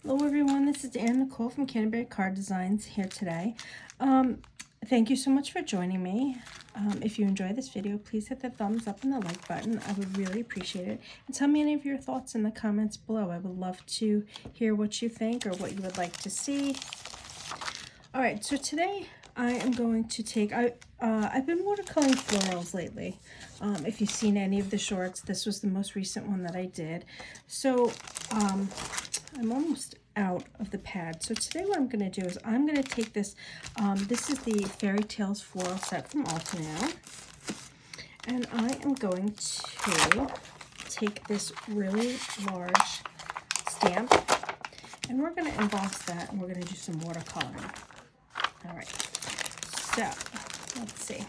Hello everyone, this is Anne Nicole from Canterbury Card Designs here today. Thank you so much for joining me. If you enjoy this video, please hit the thumbs up and the like button. I would really appreciate it. And tell me any of your thoughts in the comments below. I would love to hear what you think or what you would like to see. Alright, so today I am going to take, I've been watercoloring florals lately. If you've seen any of the shorts, this was the most recent one that I did. So I'm almost out of the pad. So today what I'm going to do is I'm going to take this, this is the Fairy Tales floral set from Altenew. And I am going to take this really large stamp and we're going to emboss that and we're going to do some watercoloring. All right, so let's see.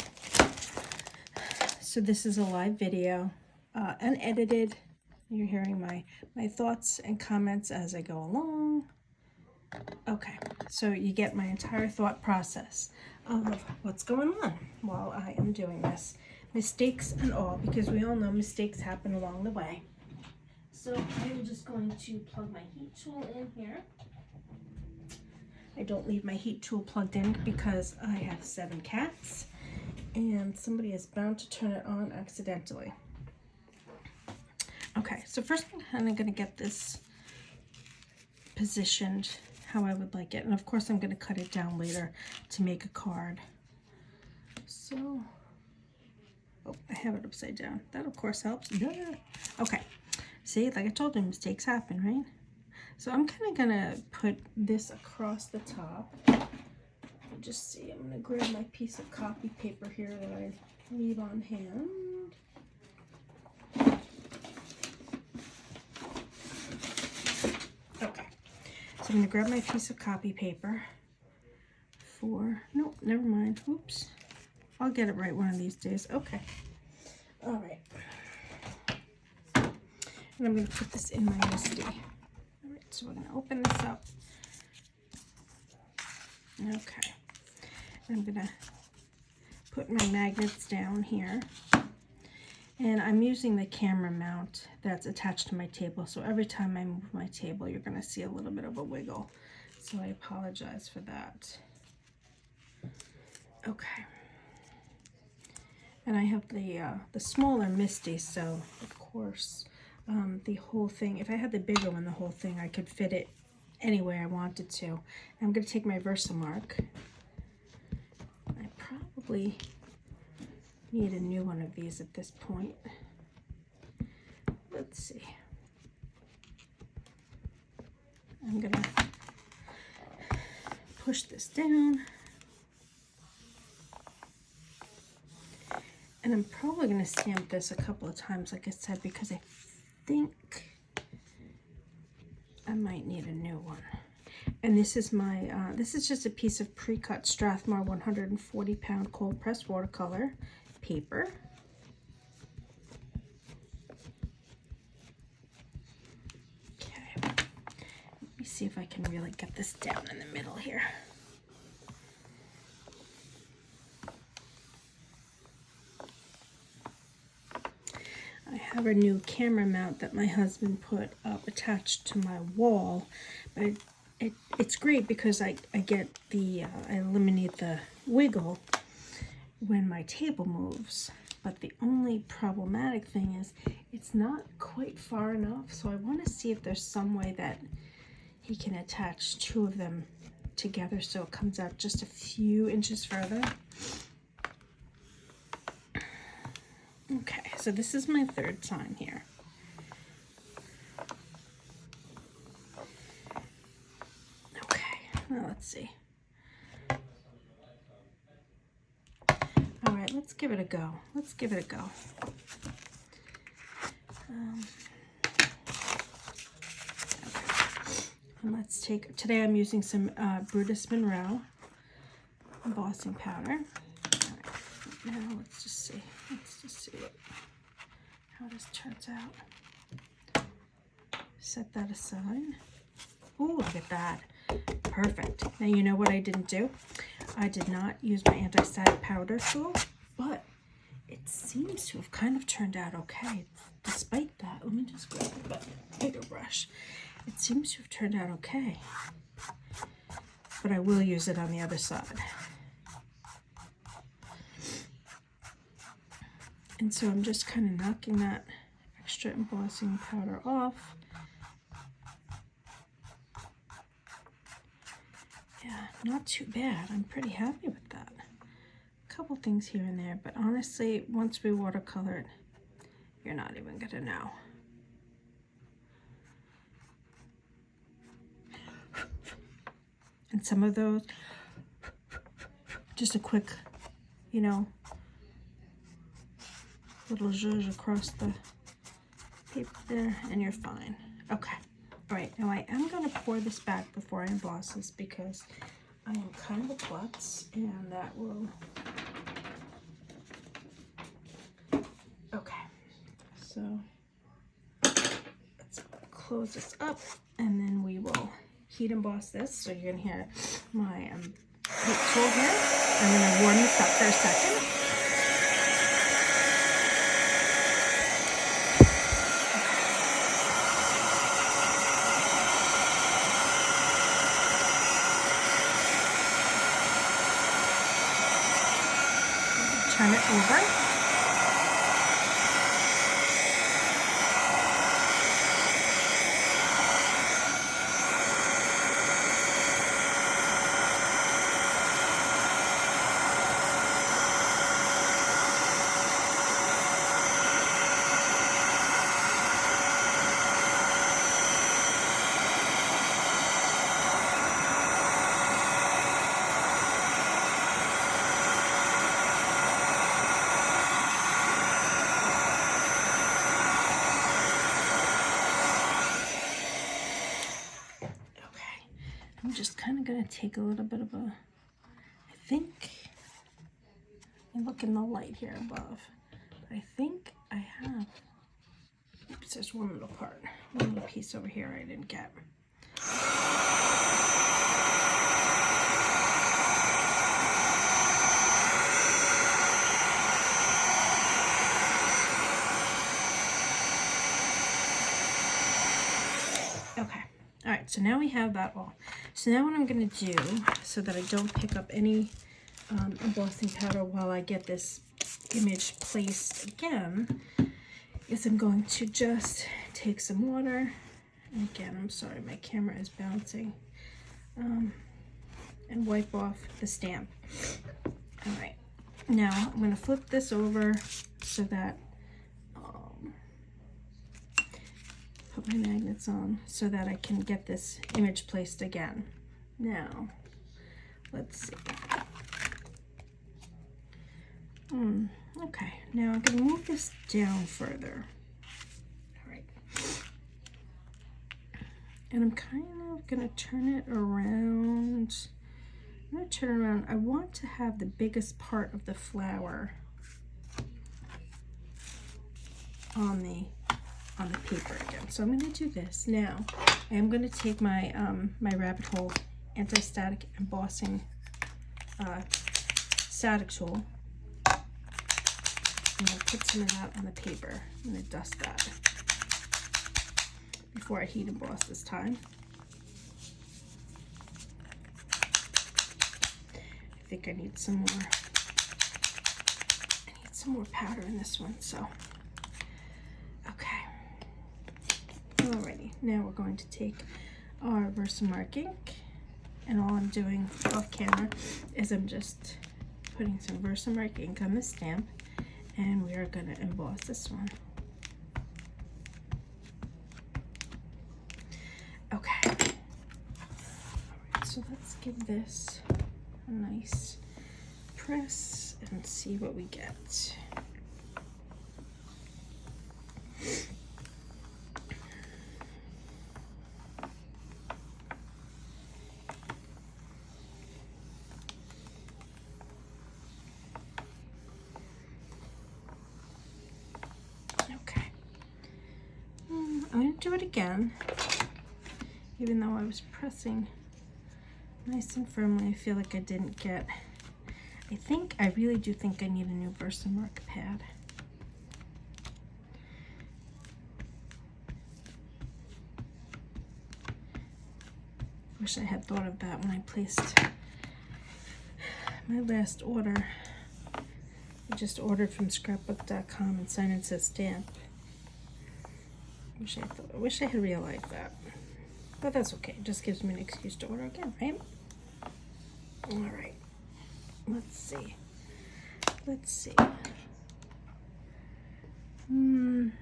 So this is a live video, unedited. You're hearing my thoughts and comments as I go along. Okay, so you get my entire thought process of what's going on while I am doing this. Mistakes and all, because we all know mistakes happen along the way. So I'm just going to plug my heat tool in here. I don't leave my heat tool plugged in because I have 7 cats and somebody is bound to turn it on accidentally. Okay, so first I'm kind of going to get this positioned how I would like it. And of course I'm going to cut it down later to make a card. So, oh, I have it upside down. That of course helps. Yeah. Okay, see, like I told you, mistakes happen, right? So I'm kind of going to put this across the top. Just see, I'm going to grab my piece of copy paper here that I leave on hand. Okay, so I'm going to grab my piece of copy paper for, nope, never mind, oops. I'll get it right one of these days. Okay, all right. And I'm going to put this in my Misty. All right, so we're going to open this up. Okay, I'm going to put my magnets down here. And I'm using the camera mount that's attached to my table. So every time I move my table, you're going to see a little bit of a wiggle. So I apologize for that. Okay. And I have the smaller Misty, so of course the whole thing, if I had the bigger one, the whole thing, I could fit it any way I wanted to. I'm going to take my Versamark. I probably need a new one of these at this point. Let's see. I'm going to push this down. And I'm probably going to stamp this a couple of times, like I said, because I think I might need a new one. And this is my, this is just a piece of pre-cut Strathmore 140 pound cold pressed watercolor paper. Okay, let me see if I can really get this down in the middle here. I have a new camera mount that my husband put up attached to my wall, but it's great because I get the, I eliminate the wiggle when my table moves. But the only problematic thing is it's not quite far enough, so I want to see if there's some way that he can attach 2 of them together so it comes out just a few inches further. Okay, so this is my 3rd time here. Okay, now let's see. All right, let's give it a go. Let's give it a go. Okay. And let's take, today I'm using some Brutus Monroe embossing powder. All right, now let's just see. Let's just see how this turns out. Set that aside. Ooh, look at that. Perfect. Now you know what I didn't do? I did not use my anti-static powder tool, but it seems to have kind of turned out okay despite that. Let me just grab a bigger brush. it seems to have turned out okay. But I will use it on the other side. And so I'm just kind of knocking that extra embossing powder off. Yeah, not too bad. I'm pretty happy with that. A couple things here and there, but honestly, once we watercolor it, you're not even gonna know. And some of those, just a quick, you know, little zhuzh across the paper there, and you're fine. Okay. All right, now I am going to pour this back before I emboss this because I am kind of a klutz, and that will... Okay, so let's close this up, and then we will heat emboss this. So you're going to hear my heat tool here. I'm going to warm this up for a second. Turn it over. I'm just kind of going to take a little bit of a, I think, and look in the light here above, but I think I have, oops, there's one little part, one little piece over here I didn't get. Okay. All right, so now we have that all. So now what I'm going to do, so that I don't pick up any embossing powder while I get this image placed again, is I'm going to just take some water, and again, I'm sorry, my camera is bouncing, and wipe off the stamp. All right, now I'm going to flip this over so that put my magnets on so that I can get this image placed again. Now, let's see. Okay, now I'm going to move this down further. All right. And I'm kind of going to turn it around. I'm going to turn it around. I want to have the biggest part of the flower on the paper again. So I'm going to do this. Now I am going to take my my rabbit hole anti-static embossing static tool, and I'll put some of that on the paper. I'm going to dust that before I heat emboss this time. I think I need some more powder in this one, so okay. Alrighty, now we're going to take our Versamark ink, and all I'm doing off camera is I'm just putting some Versamark ink on the stamp, and we are going to emboss this one. Okay, alright, so let's give this a nice press and see what we get. I'm going to do it again, even though I was pressing nice and firmly. I feel like I didn't get, I really do think I need a new Versamark pad. Wish I had thought of that when I placed my last order. I just ordered from scrapbook.com and signed and says stamp. Wish I had realized that. But that's okay. It just gives me an excuse to order again, right? All right. Let's see. Let's see. I'm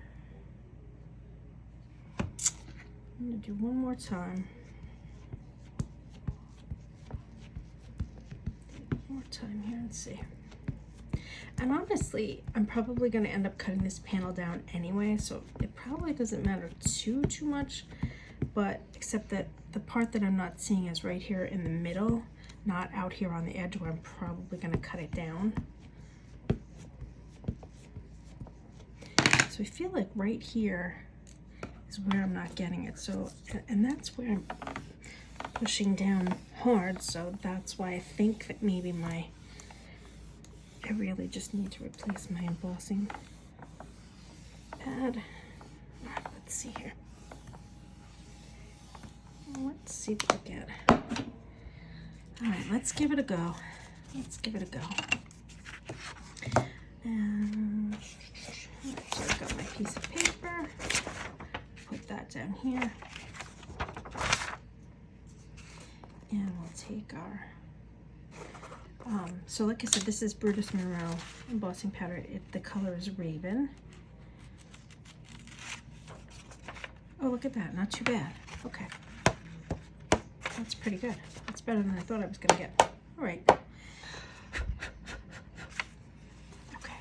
gonna do one more time. One more time here and see. And honestly, I'm probably gonna end up cutting this panel down anyway, so it probably doesn't matter too much, but except that the part that I'm not seeing is right here in the middle, not out here on the edge where I'm probably gonna cut it down. So I feel like right here is where I'm not getting it. So, and that's where I'm pushing down hard. So that's why I think that maybe I really just need to replace my embossing pad. Let's see here. Let's see what we get. All right, let's give it a go. Let's give it a go. And so I've got my piece of paper. Put that down here. And we'll take our, so like I said, this is Brutus Monroe embossing powder. The color is Raven. Oh, look at that, not too bad. Okay. That's pretty good. That's better than I thought I was gonna get. All right. Okay.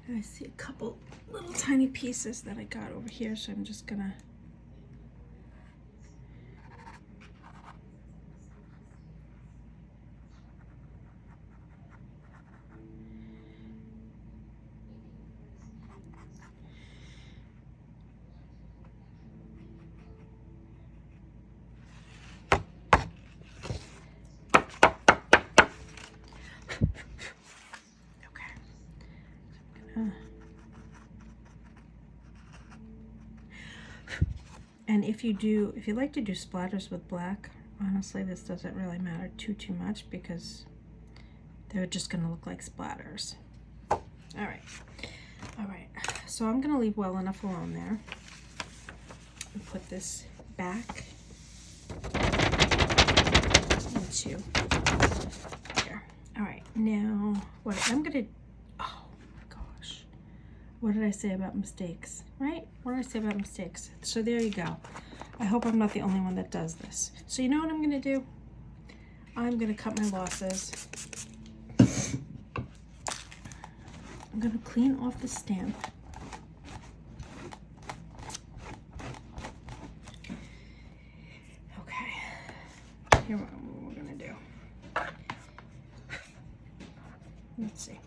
And I see a couple little tiny pieces that I got over here, so I'm just gonna and if you like to do splatters with black, honestly, this doesn't really matter too much because they're just gonna look like splatters. All right. So I'm gonna leave well enough alone there and put this back into here. All right, now what I'm gonna, oh my gosh, what did I say about mistakes, right? What did I say about mistakes? So there you go. I hope I'm not the only one that does this. So you know what I'm gonna do? I'm gonna cut my losses. I'm gonna clean off the stamp. Okay, here what we're gonna do. Let's see.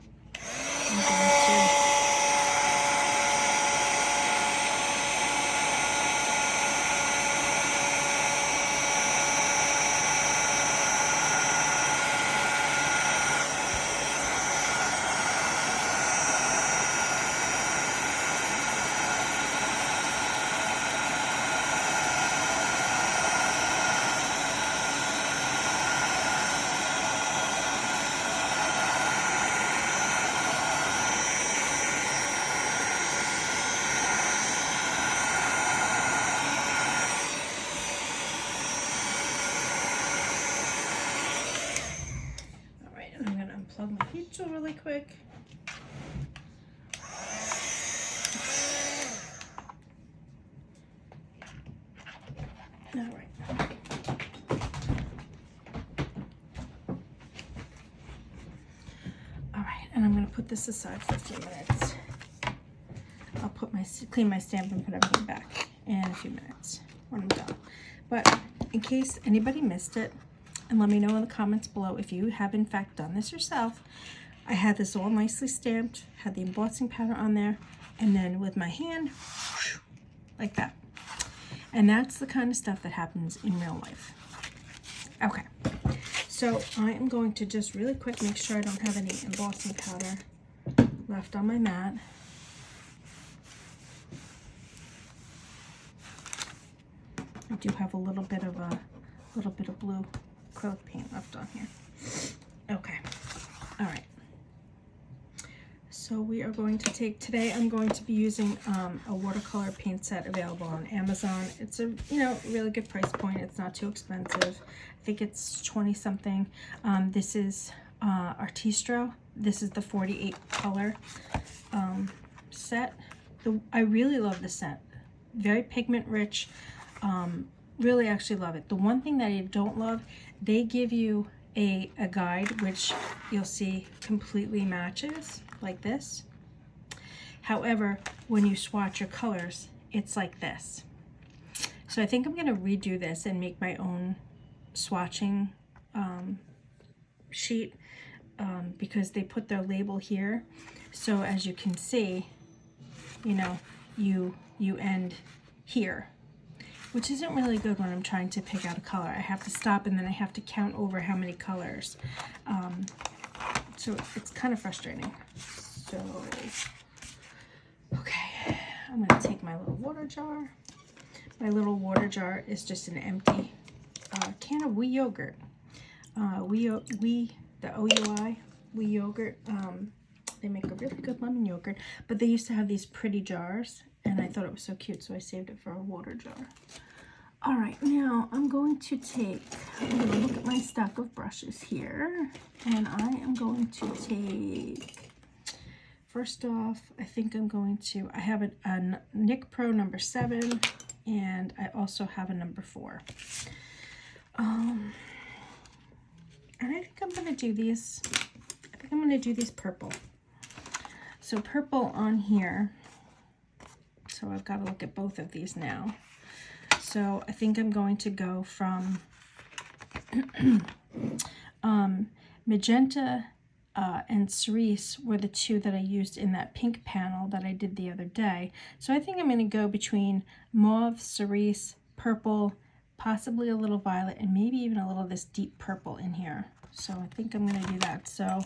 I'm going to unplug my heat tool really quick. All right. All right, and I'm going to put this aside for a few minutes. I'll clean my stamp and put everything back in a few minutes when I'm done. But in case anybody missed it, and let me know in the comments below if you have in fact done this yourself. I had this all nicely stamped, had the embossing powder on there, and then with my hand, like that. And that's the kind of stuff that happens in real life. Okay, so I am going to just really quick make sure I don't have any embossing powder left on my mat. I do have a little bit of a little bit of blue acrylic paint left on here. Okay, all right. So we are going to take, today I'm going to be using a watercolor paint set available on Amazon. It's a, really good price point. It's not too expensive. I think it's 20 something. This is Artistro. This is the 48 color set. I really love the set. Very pigment rich. Really actually love it. The one thing that I don't love, they give you a guide which you'll see completely matches like this. However, when you swatch your colors, it's like this. So I think I'm going to redo this and make my own swatching sheet because they put their label here. So as you can see, you end here, which isn't really good when I'm trying to pick out a color. I have to stop and then I have to count over how many colors. So it's kind of frustrating. So, okay, I'm going to take my little water jar. My little water jar is just an empty can of wee yogurt. The OUI, wee yogurt. They make a really good lemon yogurt, but they used to have these pretty jars, and I thought it was so cute, so I saved it for a water jar. All right, now I'm going to look at my stack of brushes here, and I am going to take, first off, I have a NIC Pro number 7, and I also have a number 4. And I think I'm going to do these, purple. So purple on here, so I've got to look at both of these now. So I think I'm going to go from magenta and cerise were the two that I used in that pink panel that I did the other day. So I think I'm going to go between mauve, cerise, purple, possibly a little violet, and maybe even a little of this deep purple in here. So I think I'm going to do that. So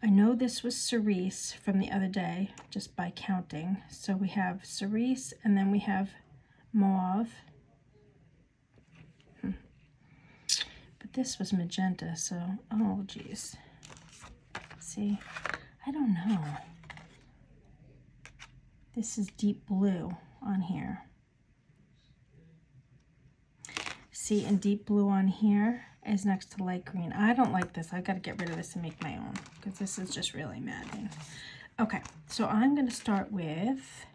I know this was cerise from the other day, just by counting. So we have cerise, and then we have mauve. But this was magenta, so, oh geez. See, I don't know. This is deep blue on here. See, and deep blue on here is next to light green. I don't like this. I've got to get rid of this and make my own, because this is just really maddening. Okay, so I'm going to start with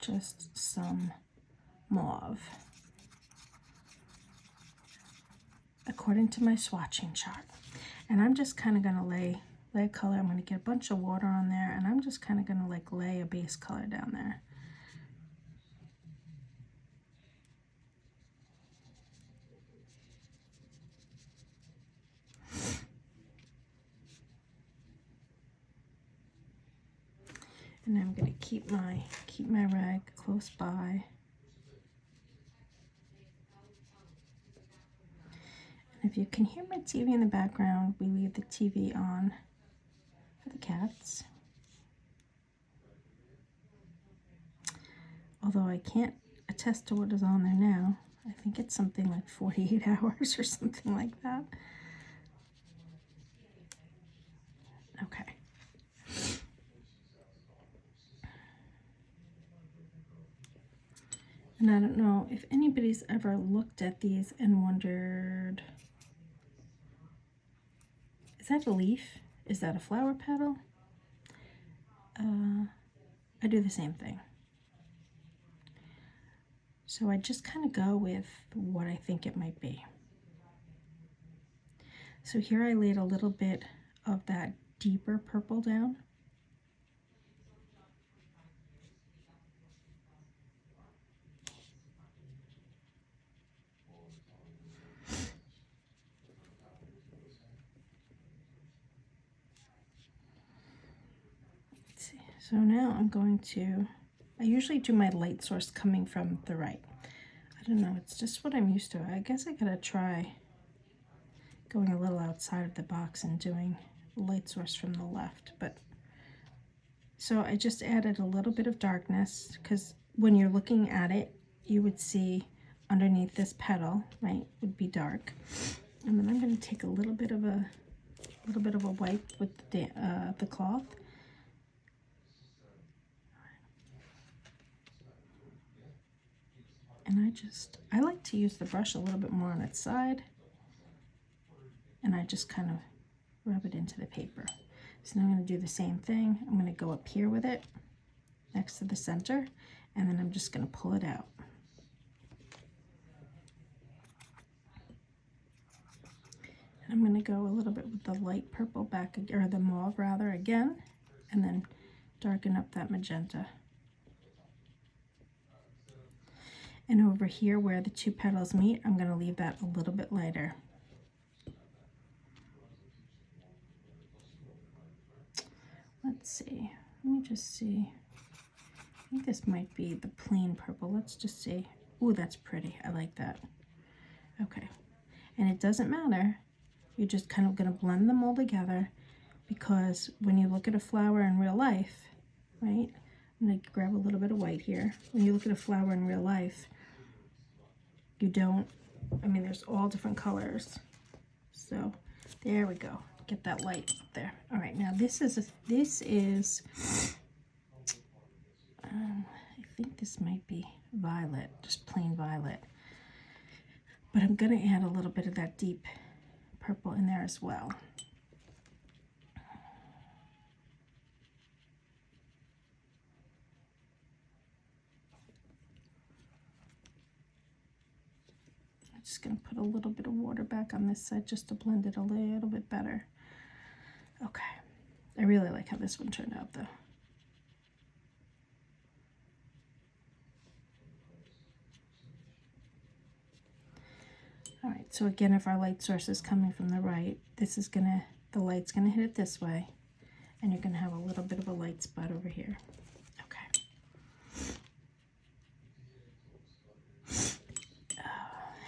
just some mauve, according to my swatching chart. And I'm just kind of going to lay a color. I'm going to get a bunch of water on there, and I'm just kind of going to lay a base color down there. And I'm going to keep my rag close by. And if you can hear my TV in the background, we leave the TV on for the cats. Although I can't attest to what is on there now. I think it's something like 48 hours or something like that. Okay. And I don't know if anybody's ever looked at these and wondered, is that a leaf? Is that a flower petal? I do the same thing. So I just kind of go with what I think it might be. So here I laid a little bit of that deeper purple down. So now I'm going to, I usually do my light source coming from the right. I don't know, it's just what I'm used to. I guess I gotta try going a little outside of the box and doing light source from the left. But so I just added a little bit of darkness, because when you're looking at it, you would see underneath this petal, right, would be dark. And then I'm going to take a little bit of a wipe with the cloth. And I like to use the brush a little bit more on its side, and I just kind of rub it into the paper. So now I'm going to do the same thing. I'm going to go up here with it next to the center, and then I'm just going to pull it out. And I'm going to go a little bit with the light purple back, or the mauve rather, again, and then darken up that magenta. And over here where the two petals meet, I'm going to leave that a little bit lighter. Let's see. Let me just see. I think this might be the plain purple. Let's just see. Ooh, that's pretty. I like that. Okay. And it doesn't matter. You're just kind of going to blend them all together, because when you look at a flower in real life, right? I'm going to grab a little bit of white here. When you look at a flower in real life, you don't, I mean, there's all different colors. So there we go. Get that light up there. All right, now this is I think this might be violet, just plain violet. But I'm going to add a little bit of that deep purple in there as well. I'm just going to put a little bit of water back on this side just to blend it a little bit better. Okay. I really like how this one turned out though. All right, so again, if our light source is coming from the right, the light's gonna hit it this way, and you're gonna have a little bit of a light spot over here. Okay.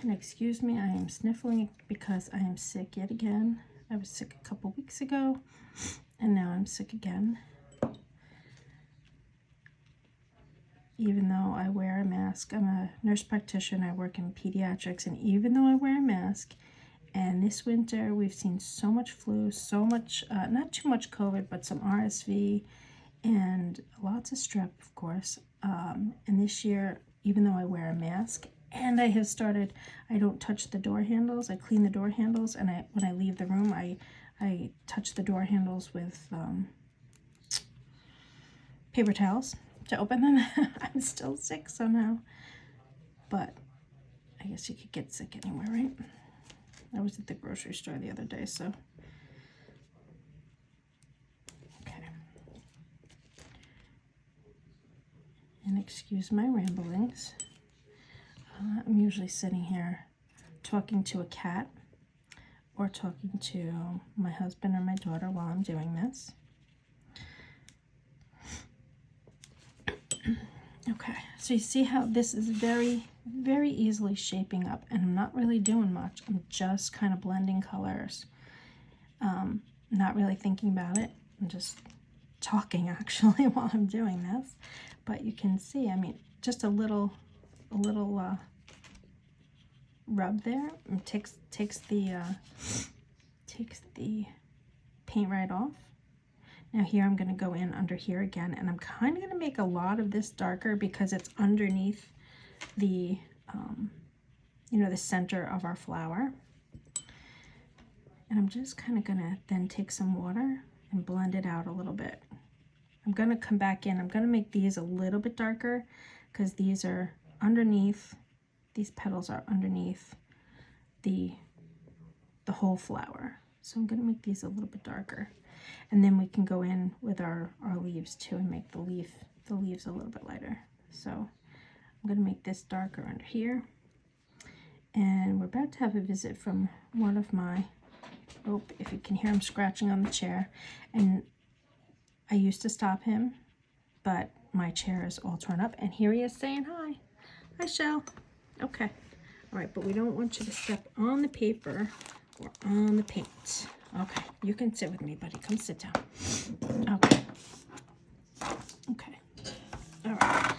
And excuse me, I am sniffling because I am sick yet again. I was sick a couple weeks ago, and now I'm sick again. Even though I wear a mask, I'm a nurse practitioner, I work in pediatrics, and even though I wear a mask, and this winter we've seen so much flu, so much, not too much COVID, but some RSV, and lots of strep, of course. And this year, even though I wear a mask, and I have started, I don't touch the door handles, I clean the door handles, and when I leave the room, I touch the door handles with paper towels to open them. I'm still sick somehow, but I guess you could get sick anywhere, right? I was at the grocery store the other day, so okay. And excuse my ramblings. I'm usually sitting here talking to a cat or talking to my husband or my daughter while I'm doing this. Okay, so you see how this is very, very easily shaping up, and I'm not really doing much. I'm just kind of blending colors, not really thinking about it. I'm just talking actually while I'm doing this, but you can see, I mean, just a little rub there, and takes the paint right off. Now here I'm going to go in under here again, and I'm kind of going to make a lot of this darker because it's underneath the, the center of our flower. And I'm just kind of going to then take some water and blend it out a little bit. I'm going to come back in. I'm going to make these a little bit darker because these are underneath, these petals are underneath the whole flower. So I'm going to make these a little bit darker. And then we can go in with our leaves too and make the leaves a little bit lighter. So I'm going to make this darker under here. And we're about to have a visit from one of my, oh, if you can hear him scratching on the chair. And I used to stop him, but my chair is all torn up. And here he is saying hi. Hi, Shell. Okay. All right, but we don't want you to step on the paper or on the paint. Okay, you can sit with me, buddy. Come sit down. Okay. Okay. All right.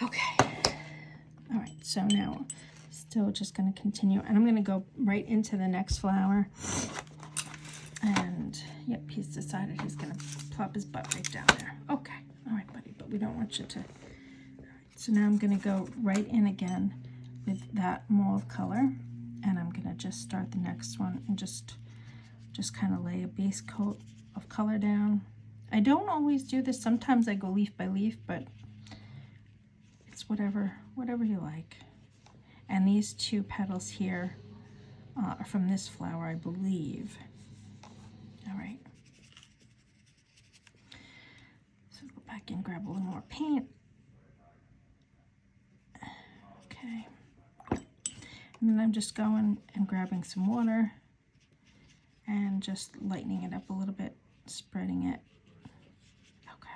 Okay. So now still just going to continue, and I'm going to go right into the next flower. And yep, he's decided he's going to plop his butt right down there. Okay, all right, buddy, but we don't want you to. All right, so now I'm going to go right in again with that mauve color, and I'm going to just start the next one and just kind of lay a base coat of color down. I don't always do this. Sometimes I go leaf by leaf, but it's whatever you like. And these two petals here are from this flower, I believe. All right. So go back and grab a little more paint. Okay. And then I'm just going and grabbing some water and just lightening it up a little bit, spreading it. Okay.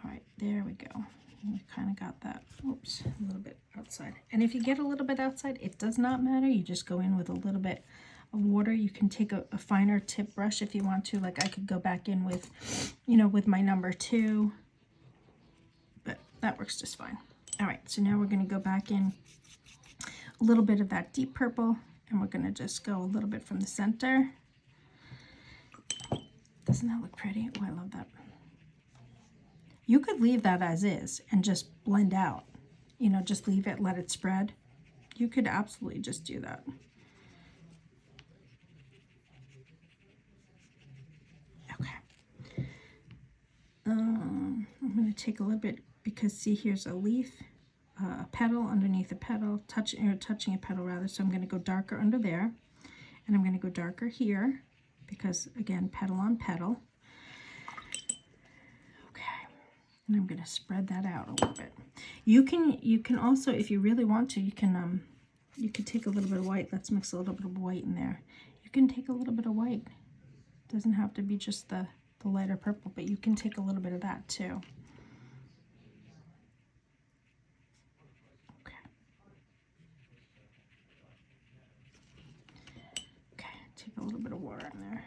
All right, there we go. We kind of got that, oops, a little bit outside. And if you get a little bit outside, it does not matter. You just go in with a little bit of water. You can take a finer tip brush if you want to. Like I could go back in with, you know, with my number 2, but that works just fine. All right, so now we're going to go back in a little bit of that deep purple, and we're going to just go a little bit from the center. Doesn't that look pretty? Oh, I love that. You could leave that as is and just blend out, you know, just leave it, let it spread. You could absolutely just do that. Okay. I'm going to take a little bit, because see, here's a leaf, a petal underneath a petal, touching a petal rather. So I'm going to go darker under there, and I'm going to go darker here, because again, petal on petal. And I'm going to spread that out a little bit. You can also, if you really want to, you can take a little bit of white. Let's mix a little bit of white in there. You can take a little bit of white. It doesn't have to be just the lighter purple, but you can take a little bit of that too. Okay. Okay, take a little bit of water in there.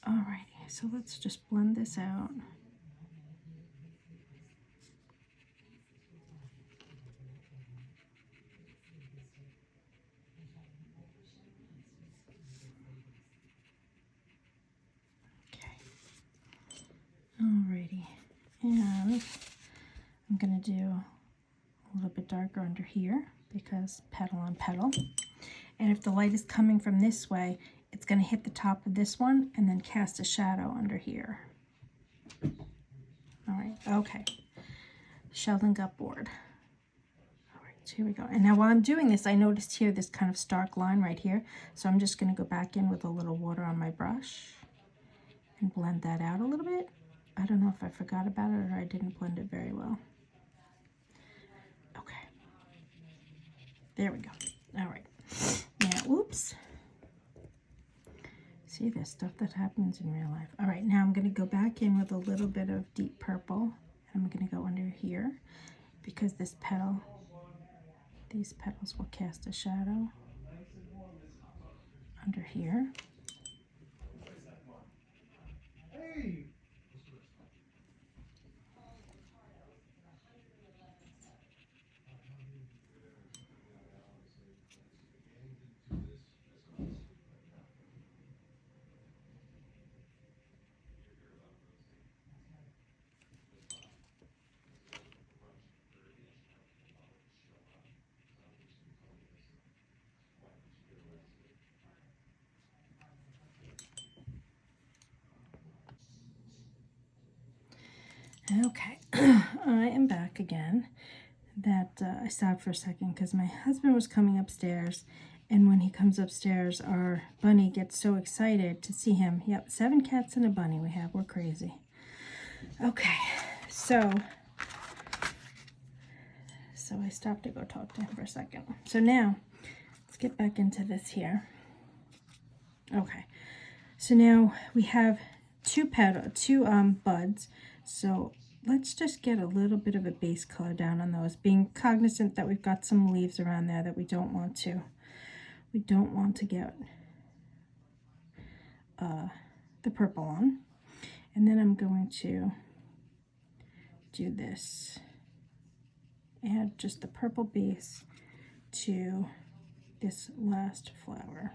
Alrighty, so let's just blend this out. Okay. Alrighty, and I'm gonna do a little bit darker under here, because petal on petal. And if the light is coming from this way, it's going to hit the top of this one and then cast a shadow under here. All right, okay. Sheldon got bored. All right, so here we go. And now while I'm doing this, I noticed here this kind of stark line right here. So I'm just going to go back in with a little water on my brush and blend that out a little bit. I don't know if I forgot about it or I didn't blend it very well. Okay. There we go. All right. Now, oops. See, there's stuff that happens in real life. All right, now I'm going to go back in with a little bit of deep purple. And I'm going to go under here, because this petal, these petals will cast a shadow under here. Okay, I am back again. I stopped for a second because my husband was coming upstairs, and when he comes upstairs, our bunny gets so excited to see him. Yep, 7 cats and a bunny we have. We're crazy. Okay, so I stopped to go talk to him for a second. So now, let's get back into this here. Okay, so now we have two buds. So let's just get a little bit of a base color down on those, being cognizant that we've got some leaves around there that we don't want to get the purple on. And then I'm going to do this. Add just the purple base to this last flower.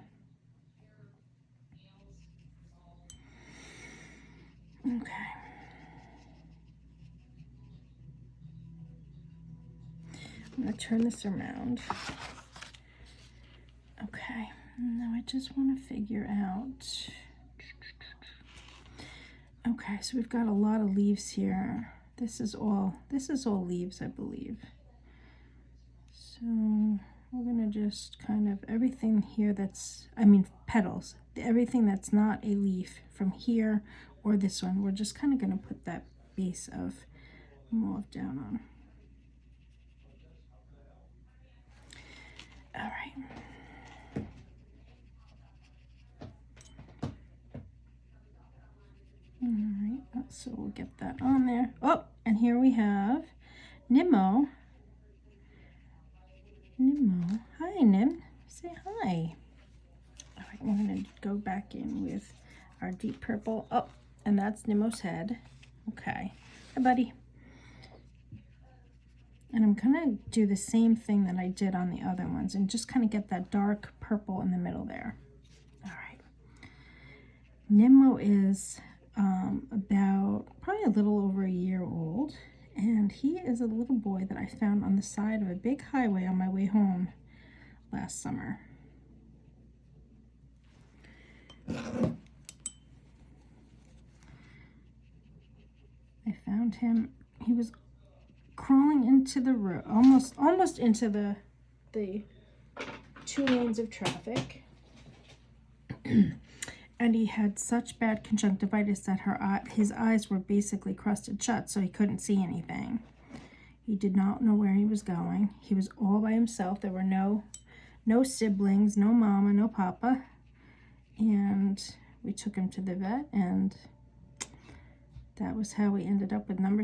Okay. I'm going to turn this around. Okay, now I just want to figure out. Okay, so we've got a lot of leaves here. This is all leaves, I believe. So we're gonna just kind of everything here that's, I mean petals, everything that's not a leaf from here or this one, we're just kind of gonna put that base of mauve down on. All right. All right, so we'll get that on there. Oh, and here we have Nimmo. Hi, Nim. Say hi. All right, we're going to go back in with our deep purple. Oh, and that's Nimmo's head. Okay. Hi, buddy. And I'm going to do the same thing that I did on the other ones and just kind of get that dark purple in the middle there. All right. Nimmo is about probably a little over a year old, and he is a little boy that I found on the side of a big highway on my way home last summer. I found him. He was crawling into the road, almost into the 2 lanes of traffic. And he had such bad conjunctivitis that his eyes were basically crusted shut, so he couldn't see anything. He did not know where he was going. He was all by himself. There were no siblings, no mama, no papa. And we took him to the vet, and that was how we ended up with number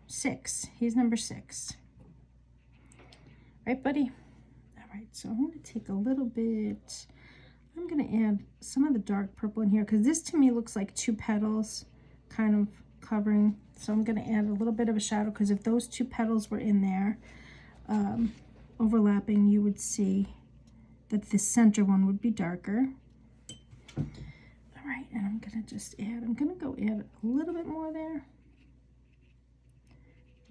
6. He's number 6. Right, buddy? All right, so I'm going to take a little bit. I'm going to add some of the dark purple in here because this to me looks like 2 petals kind of covering. So I'm going to add a little bit of a shadow because if those 2 petals were in there overlapping, you would see that the center one would be darker. All right, and I'm going to just add, I'm going to go add a little bit more there.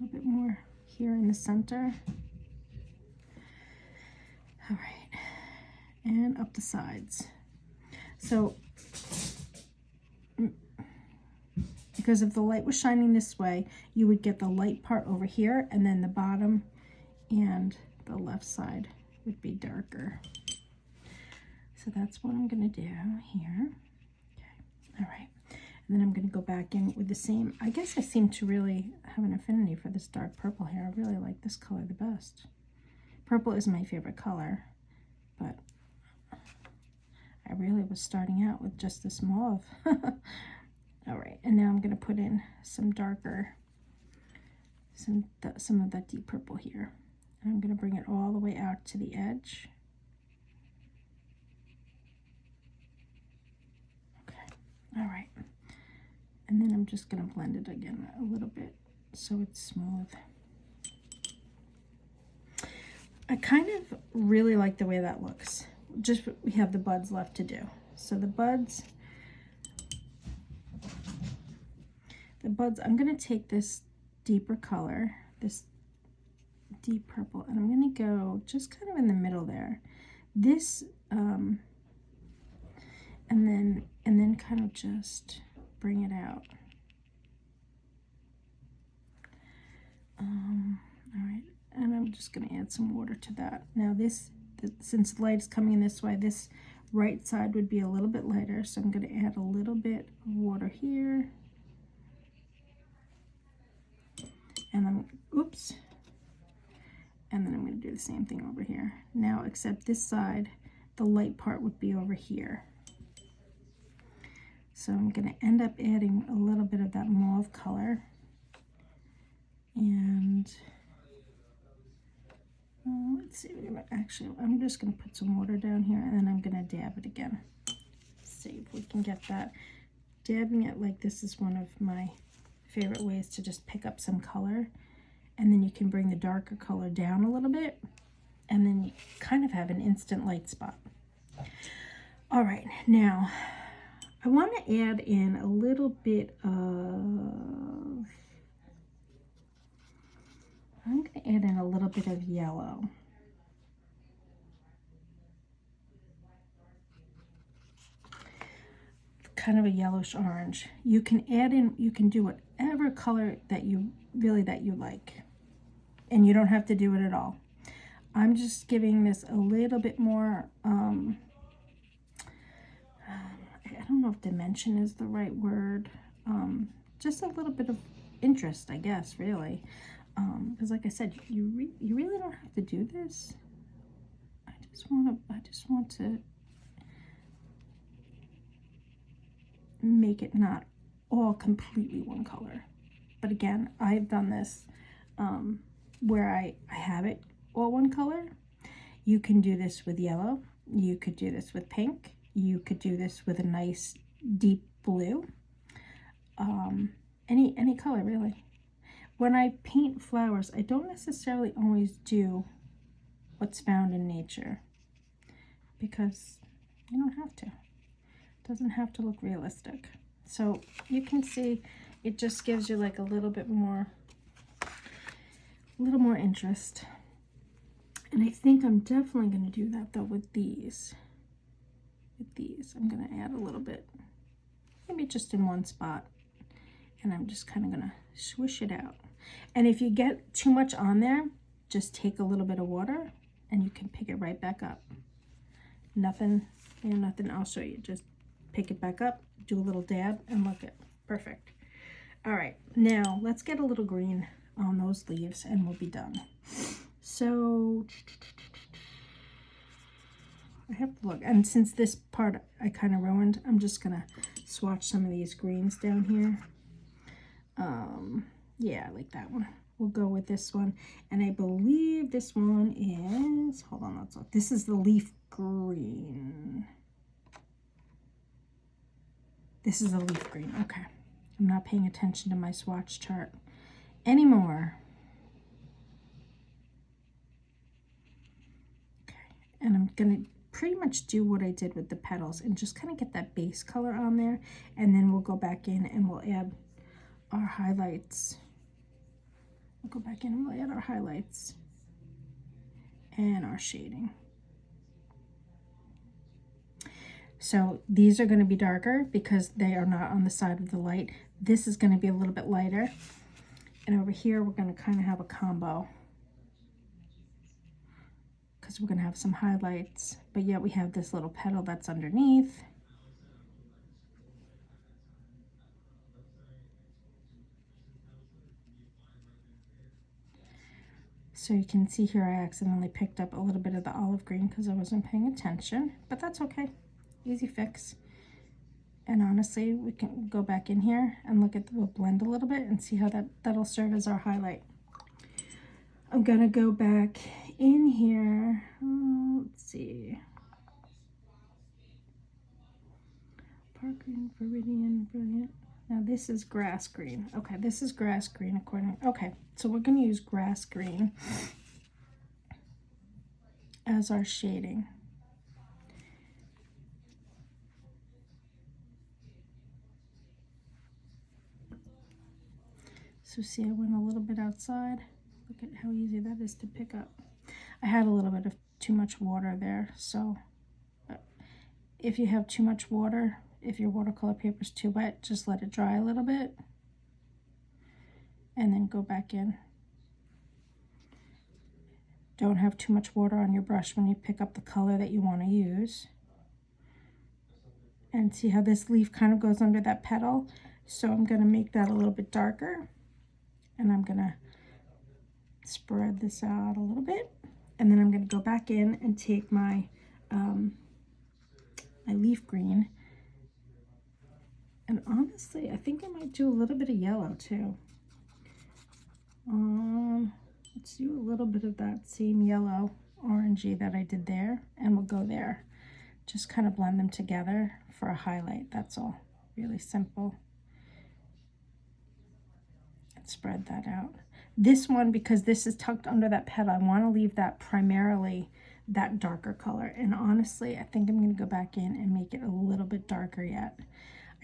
A little bit more here in the center. All right. And up the sides. So because if the light was shining this way, you would get the light part over here, and then the bottom and the left side would be darker. So that's what I'm going to do here. Okay. All right. And then I'm going to go back in with the same. I guess I seem to really have an affinity for this dark purple here. I really like this color the best. Purple is my favorite color, but I really was starting out with just this mauve. All right, and now I'm going to put in some darker, some of that deep purple here. And I'm going to bring it all the way out to the edge. Okay, all right. And then I'm just going to blend it again a little bit so it's smooth. I kind of really like the way that looks. Just we have the buds left to do. So the buds, I'm going to take this deeper color, this deep purple, and I'm going to go just kind of in the middle there. This, and then kind of just bring it out. All right, and I'm just going to add some water to that. Now since the light is coming in this way, this right side would be a little bit lighter, so I'm going to add a little bit of water here. And then, oops. And then I'm going to do the same thing over here. Now, except this side, the light part would be over here. So I'm going to end up adding a little bit of that mauve color. And let's see, actually, I'm just going to put some water down here, and then I'm going to dab it again. See if we can get that. Dabbing it like this is one of my favorite ways to just pick up some color, and then you can bring the darker color down a little bit, and then you kind of have an instant light spot. All right, now I want to add in a little bit of, I'm going to add in a little bit of yellow. Kind of a yellowish orange. You can add in, you can do whatever color that you like, and you don't have to do it at all. I'm just giving this a little bit more, I don't know if dimension is the right word, just a little bit of interest, I guess, really, because like I said, you really don't have to do this. I just want to make it not all completely one color. But again, I've done this where I have it all one color. You can do this with yellow. You could do this with pink. You could do this with a nice deep blue. Any color, really. When I paint flowers, I don't necessarily always do what's found in nature, because you don't have to. It doesn't have to look realistic. So you can see it just gives you like a little bit more, interest. And I think I'm definitely going to do that though with these. I'm going to add a little bit, maybe just in one spot, and I'm just kind of going to swish it out. And if you get too much on there, just take a little bit of water and you can pick it right back up. Nothing, nothing. I'll show you. Just pick it back up, do a little dab, and look at perfect. All right, now let's get a little green on those leaves and we'll be done. So I have to look, and since this part I kind of ruined, I'm just gonna swatch some of these greens down here. Yeah, I like that one. We'll go with this one, and I believe this one is, hold on, let's look. This is the leaf green. This is the leaf green. Okay, I'm not paying attention to my swatch chart anymore. Okay, and I'm gonna pretty much do what I did with the petals and just kind of get that base color on there, and then we'll go back in and we'll add our highlights. We'll go back in and we'll add our highlights and our shading. So these are going to be darker because they are not on the side of the light. This is going to be a little bit lighter. And over here, we're going to kind of have a combo, because we're going to have some highlights, but yet we have this little petal that's underneath. So you can see here I accidentally picked up a little bit of the olive green because I wasn't paying attention, but that's okay. Easy fix. And honestly, we can go back in here and look at, we'll blend a little bit and see how that'll serve as our highlight. I'm gonna go back in here. Let's see. Park green, Viridian, brilliant. Now this is grass green. Okay, this is grass green according. Okay, so we're gonna use grass green as our shading. So see, I went a little bit outside. Look at how easy that is to pick up. I had a little bit of too much water there, so if you have too much water, if your watercolor paper is too wet, just let it dry a little bit and then go back in. Don't have too much water on your brush when you pick up the color that you want to use. And see how this leaf kind of goes under that petal? So I'm going to make that a little bit darker, and I'm going to spread this out a little bit, and then I'm going to go back in and take my my leaf green, and honestly I think I might do a little bit of yellow too. Let's do a little bit of that same yellow orangey that I did there, and we'll go there. Just kind of blend them together for a highlight, that's all. Really simple. spread that out. This one, because this is tucked under that petal, I want to leave that primarily that darker color. And honestly, I think I'm going to go back in and make it a little bit darker yet.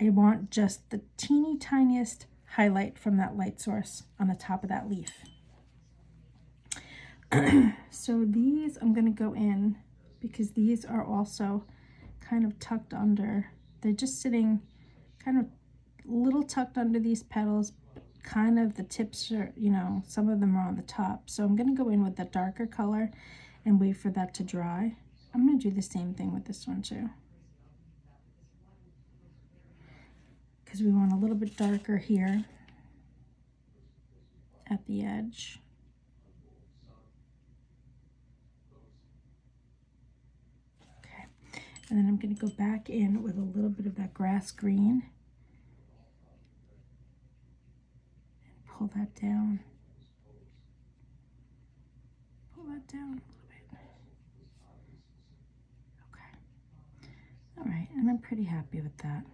I want just the teeny tiniest highlight from that light source on the top of that leaf. So these I'm going to go in because these are also kind of tucked under. They're just sitting kind of a little tucked under these petals. Kind of the tips are, you know, some of them are on the top. So I'm going to go in with the darker color and wait for that to dry. I'm going to do the same thing with this one too, because we want a little bit darker here at the edge. Okay, and then I'm going to go back in with a little bit of that grass green and pull that down. Pull that down a little bit. Okay. All right, and I'm pretty happy with that.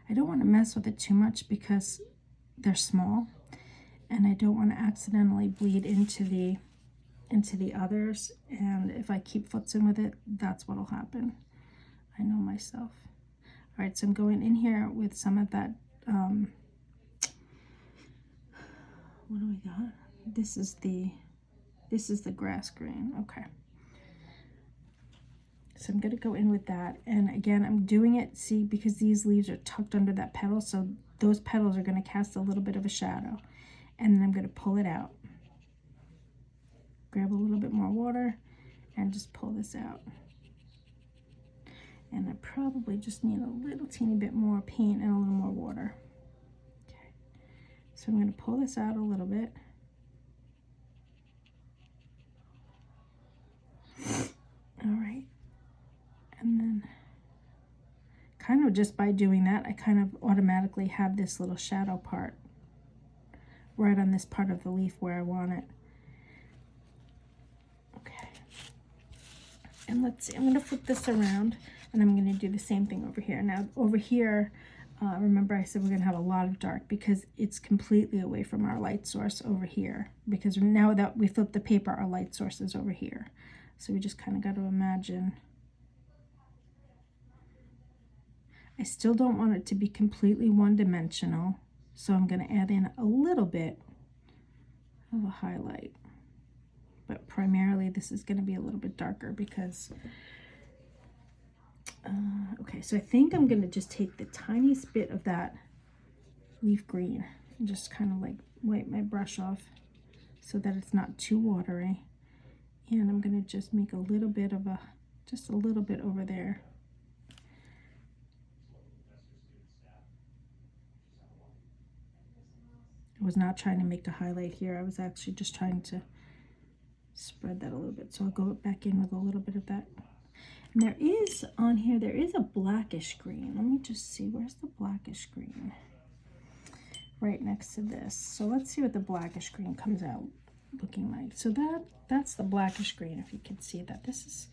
I don't want to mess with it too much because they're small, and I don't want to accidentally bleed into the others, and if I keep futzing with it, that's what'll happen. I know myself. All right, so I'm going in here with some of that what do we got? This is the grass green. Okay, so I'm going to go in with that, and again I'm doing it, see, because these leaves are tucked under that petal, so those petals are going to cast a little bit of a shadow, and then I'm going to pull it out. Grab a little bit more water and just pull this out. And I probably just need a little teeny bit more paint and a little more water. Okay, so I'm going to pull this out a little bit. All right, and then kind of just by doing that, I kind of automatically have this little shadow part right on this part of the leaf where I want it. Okay, and let's see, I'm going to flip this around and I'm going to do the same thing over here. Now over here, remember I said we're going to have a lot of dark because it's completely away from our light source over here, because now that we flip the paper, our light source is over here. So we just kind of got to imagine. I still don't want it to be completely one-dimensional, so I'm going to add in a little bit of a highlight. But primarily this is going to be a little bit darker because, okay, so I think I'm going to just take the tiniest bit of that leaf green and just kind of like wipe my brush off so that it's not too watery. And I'm going to just make a little bit of just a little bit over there. I was not trying to make a highlight here. I was actually just trying to spread that a little bit. So I'll go back in with a little bit of that. And there is on here, there is a blackish green. Let me just see, where's the blackish green? Right next to this. So let's see what the blackish green comes out looking like. So that's the blackish green, if you can see that. This is,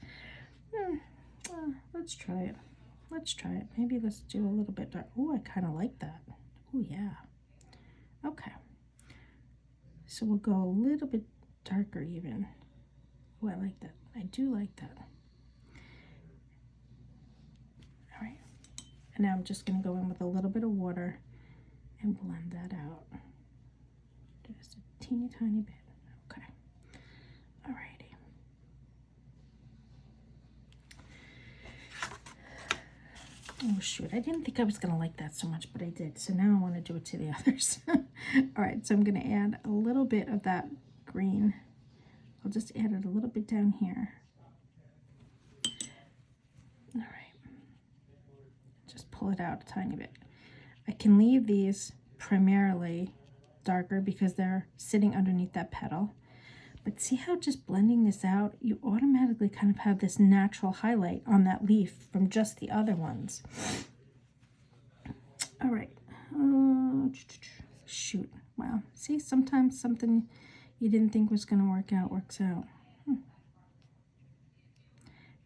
let's try it. Let's try it. Maybe let's do a little bit dark. Oh, I kind of like that. Oh, yeah. Okay. So we'll go a little bit darker even. Oh, I like that. I do like that. All right. And now I'm just going to go in with a little bit of water and blend that out. Just a teeny tiny bit. Okay. All righty. Oh shoot, I didn't think I was gonna like that so much, but I did. So now I want to do it to the others. All right, so I'm gonna add a little bit of that green. I'll just add it a little bit down here. All right, just pull it out a tiny bit. I can leave these primarily darker because they're sitting underneath that petal. But see how just blending this out, you automatically kind of have this natural highlight on that leaf from just the other ones. All right. Shoot. Wow. See, sometimes something you didn't think was going to work out works out. I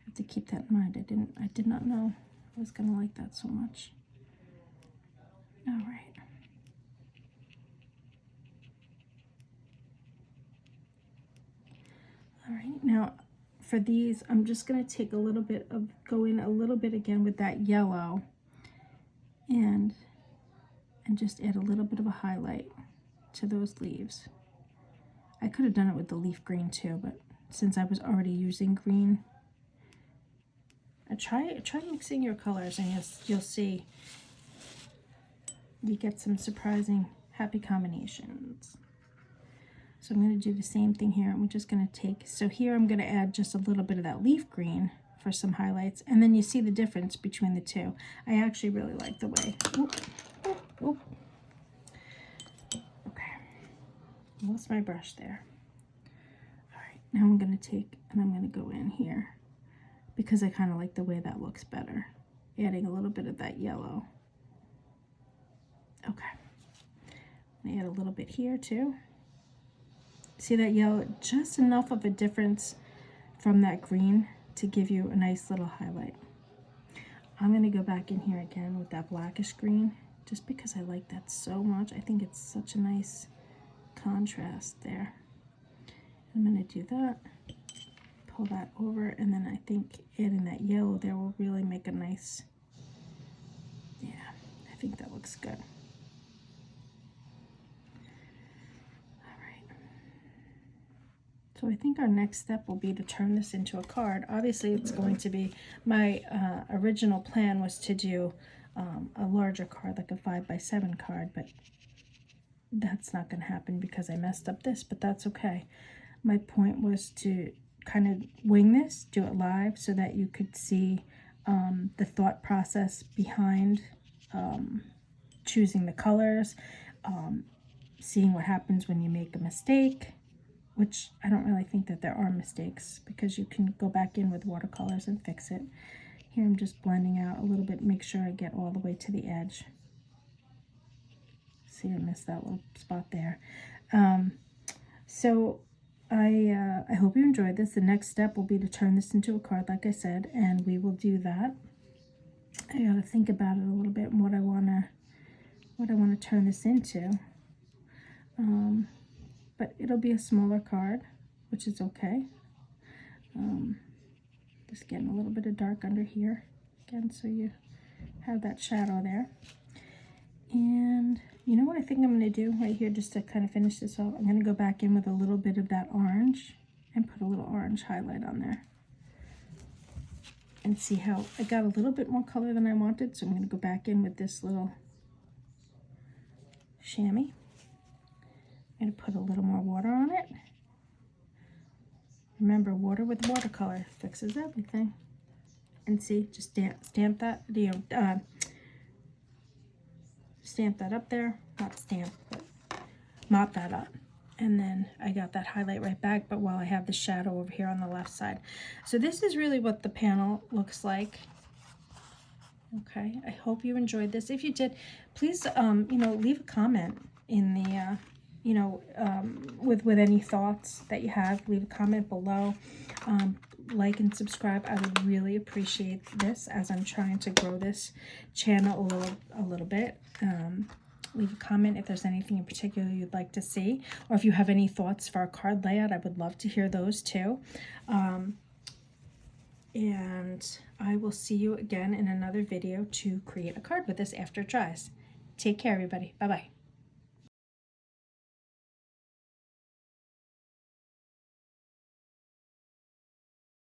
have to keep that in mind. I did not know I was going to like that so much. All right. All right, now for these, I'm just going to take a little bit of, go in a little bit again with that yellow and just add a little bit of a highlight to those leaves. I could have done it with the leaf green too, but since I was already using green, try mixing your colors and you'll see you get some surprising happy combinations. So I'm going to do the same thing here. I'm just going to take, so here I'm going to add just a little bit of that leaf green for some highlights, and then you see the difference between the two. I actually really like the way, oop. Okay, lost my brush there. All right, now I'm going to take, and I'm going to go in here because I kind of like the way that looks better, adding a little bit of that yellow. Okay, I'm going to add a little bit here too. See that yellow, just enough of a difference from that green to give you a nice little highlight. I'm going to go back in here again with that blackish green just because I like that so much. I think it's such a nice contrast there. I'm going to do that, pull that over, and then I think adding that yellow there will really make a nice, yeah, I think that looks good. So I think our next step will be to turn this into a card. Obviously it's going to be, my original plan was to do a larger card, like a 5x7 card, but that's not going to happen because I messed up this, but that's okay. My point was to kind of wing this, do it live so that you could see the thought process behind choosing the colors, seeing what happens when you make a mistake, which I don't really think that there are mistakes because you can go back in with watercolors and fix it. Here I'm just blending out a little bit, make sure I get all the way to the edge. See, I missed that little spot there. So I hope you enjoyed this. The next step will be to turn this into a card, like I said, and we will do that. I got to think about it a little bit and what I want to turn this into. But it'll be a smaller card, which is okay. Just getting a little bit of dark under here again, so you have that shadow there. And you know what I think I'm going to do right here, just to kind of finish this off? I'm going to go back in with a little bit of that orange and put a little orange highlight on there. And see how I got a little bit more color than I wanted, so I'm going to go back in with this little chamois. I'm going to put a little more water on it. Remember, water with watercolor fixes everything. And see, just stamp that, stamp that up there. Not stamp, but mop that up. And then I got that highlight right back, but while I have the shadow over here on the left side. So this is really what the panel looks like. Okay, I hope you enjoyed this. If you did, please, leave a comment in the, with any thoughts that you have. Leave a comment below. Like and subscribe. I would really appreciate this as I'm trying to grow this channel a little bit. Leave a comment if there's anything in particular you'd like to see, or if you have any thoughts for our card layout. I would love to hear those too. And I will see you again in another video to create a card with this after it dries. Take care, everybody. Bye-bye.